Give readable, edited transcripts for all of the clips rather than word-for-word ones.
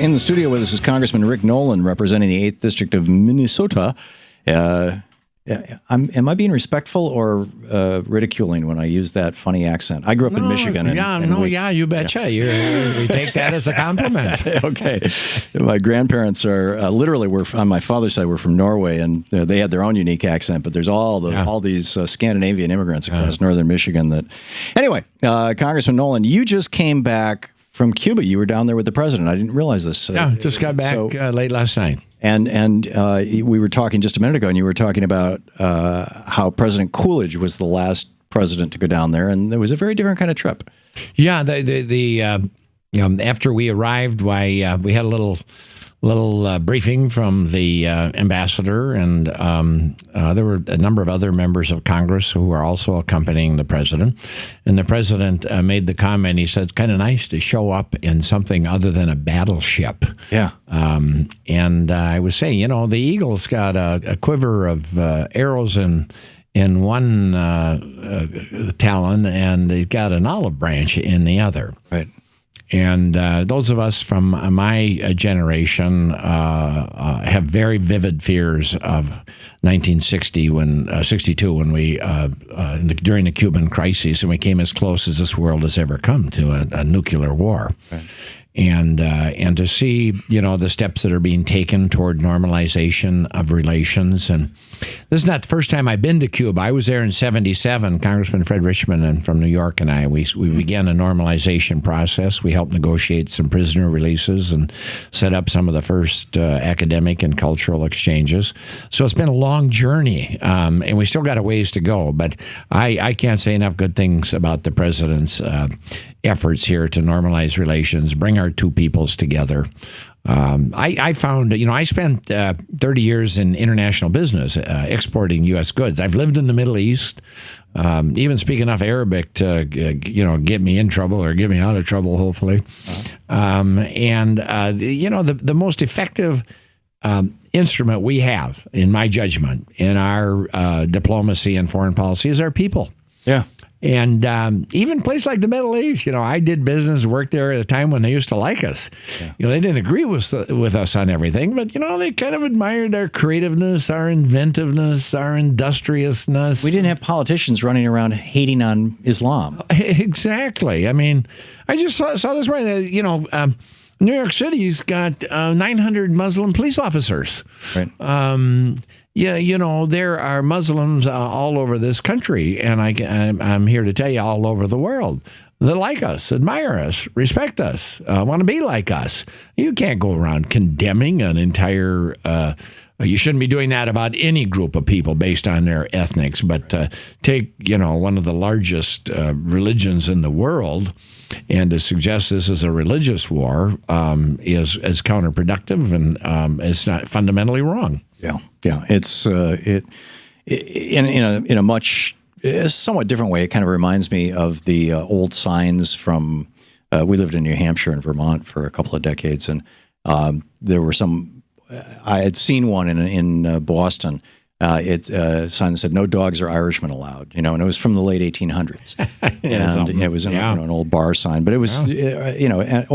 In the studio with us is Congressman Rick Nolan, representing the 8th District of Minnesota. Am I being respectful or ridiculing when I use that funny accent? I grew up in Michigan. You betcha. We take that as a compliment. Okay. My grandparents are were on my father's side were from Norway, and they had their own unique accent. But there's all these Scandinavian immigrants across northern Michigan. Anyway, Congressman Nolan, you just came back from Cuba. You were down there with the president. I didn't realize this. Just got back late last night. And we were talking just a minute ago, and you were talking about how President Coolidge was the last president to go down there, and it was a very different kind of trip. Yeah, after we arrived, we had a little briefing from the ambassador, and there were a number of other members of Congress who were also accompanying the president. And the president made the comment, he said, it's kind of nice to show up in something other than a battleship. Yeah. And I was saying, the Eagle's got a quiver of arrows in one talon, and he's got an olive branch in the other. Right. And those of us from my generation have very vivid fears of 1962 when we during the Cuban crisis, and we came as close as this world has ever come to a nuclear war. Right. And to see, the steps that are being taken toward normalization of relations. And this is not the first time I've been to Cuba. I was there in 1977. Congressman Fred Richmond and from New York and I, we began a normalization process. We helped negotiate some prisoner releases and set up some of the first academic and cultural exchanges. So it's been a long journey, and we still got a ways to go. But I can't say enough good things about the president's efforts here to normalize relations, bring our two peoples together. I found, I spent 30 years in international business, exporting U.S. goods. I've lived in the Middle East, even speak enough Arabic to, get me in trouble or get me out of trouble, hopefully. The most effective instrument we have, in my judgment, in our diplomacy and foreign policy is our people. Yeah. And even a place like the Middle East, I did business, worked there at a time when they used to like us. Yeah. They didn't agree with us on everything, but, they kind of admired our creativeness, our inventiveness, our industriousness. We didn't have politicians running around hating on Islam. Exactly. I mean, I just saw this right. New York City's got 900 Muslim police officers. Right. There are Muslims all over this country, and I'm here to tell you all over the world that like us, admire us, respect us, want to be like us. You can't go around condemning an entire you shouldn't be doing that about any group of people based on their ethnics, but take, one of the largest religions in the world, and to suggest this is a religious war is counterproductive, and it's not fundamentally wrong. Yeah. It's in a much somewhat different way. It kind of reminds me of the old signs from. We lived in New Hampshire and Vermont for a couple of decades, and there were some. I had seen one in Boston. It's a sign that said "No dogs or Irishmen allowed." And it was from the late 1800s, and it was an old bar sign. But it was, it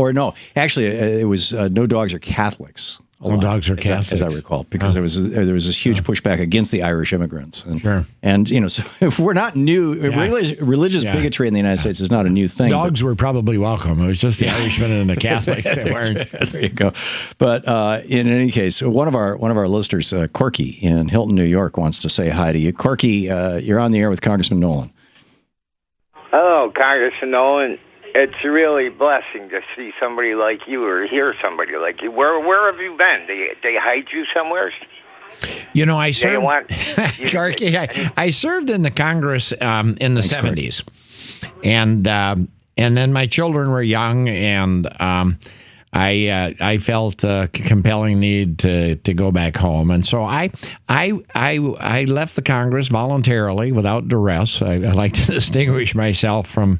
was "No dogs or Catholics." No dogs are Catholics, as I recall, because there was this huge pushback against the Irish immigrants. And, sure. And so if we're not new, religious bigotry in the United States is not a new thing. Dogs were probably welcome. It was just the Irishmen and the Catholics that weren't. There you go. But in any case, one of our listeners, Corky in Hilton, New York, wants to say hi to you. Corky, you're on the air with Congressman Nolan. Hello, Congressman Nolan. It's really a blessing to see somebody like you or hear somebody like you. Where have you been? They hide you somewhere? I served. I served in the Congress in the 70s, and then my children were young, and I felt a compelling need to go back home, and so I left the Congress voluntarily without duress. I like to distinguish myself from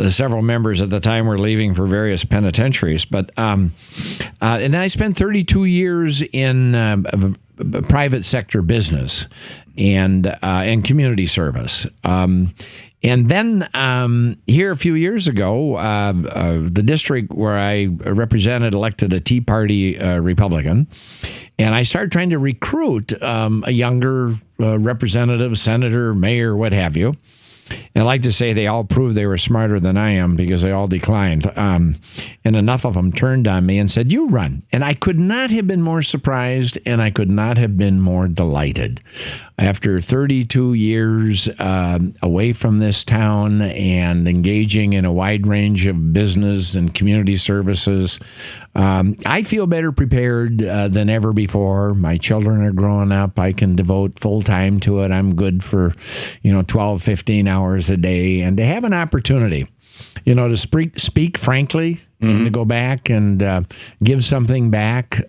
several members at the time were leaving for various penitentiaries, but and then I spent 32 years in private sector business and community service. And then here a few years ago, the district where I represented elected a Tea Party Republican, and I started trying to recruit a younger representative, senator, mayor, what have you. And I like to say they all proved they were smarter than I am because they all declined. And enough of them turned on me and said, "You run." And I could not have been more surprised, and I could not have been more delighted. After 32 years away from this town and engaging in a wide range of business and community services, I feel better prepared than ever before. My children are growing up. I can devote full time to it. I'm good for, 12, 15 hours a day. And to have an opportunity, to speak frankly, and to go back and give something back,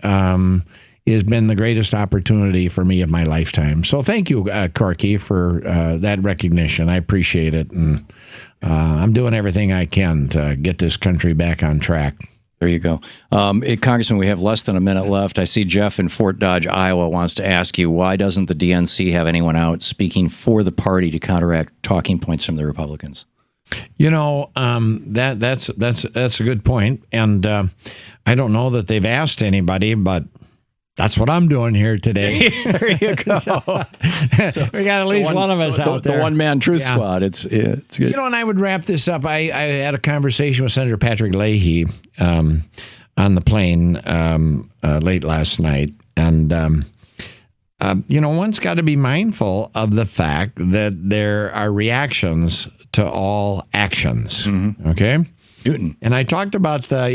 has been the greatest opportunity for me of my lifetime. So thank you, Corky, for that recognition. I appreciate it. And I'm doing everything I can to get this country back on track. There you go. Congressman, we have less than a minute left. I see Jeff in Fort Dodge, Iowa, wants to ask you, why doesn't the DNC have anyone out speaking for the party to counteract talking points from the Republicans? That's a good point. And I don't know that they've asked anybody, but that's what I'm doing here today. There you go. So we got at least one of us out there. The one-man truth squad. It's good. And I would wrap this up. I had a conversation with Senator Patrick Leahy on the plane late last night. And, one's got to be mindful of the fact that there are reactions to all actions. Mm-hmm. Okay? Newton. And I talked about the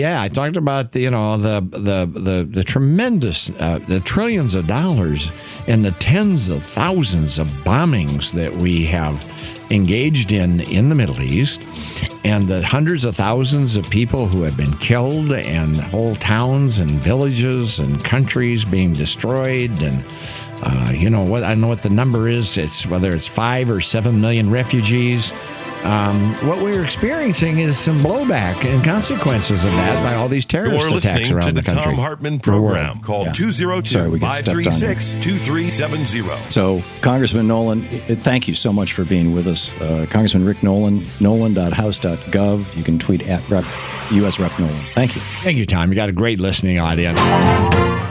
tremendous, the trillions of dollars and the tens of thousands of bombings that we have engaged in the Middle East, and the hundreds of thousands of people who have been killed, and whole towns and villages and countries being destroyed. And I don't know what the number is. It's whether it's 5 or 7 million refugees. What we're experiencing is some blowback and consequences of that by all these terrorist attacks around the country. Thom Hartmann Program. Call 202-536-2370. So, Congressman Nolan, thank you so much for being with us. Congressman Rick Nolan, nolan.house.gov. You can tweet at US Rep Nolan. Thank you. Thank you, Tom. You got a great listening audience.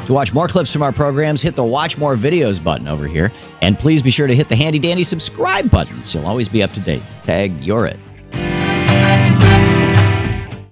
To watch more clips from our programs, hit the Watch More Videos button over here. And please be sure to hit the handy-dandy subscribe button so you'll always be up to date. Tag, you're it.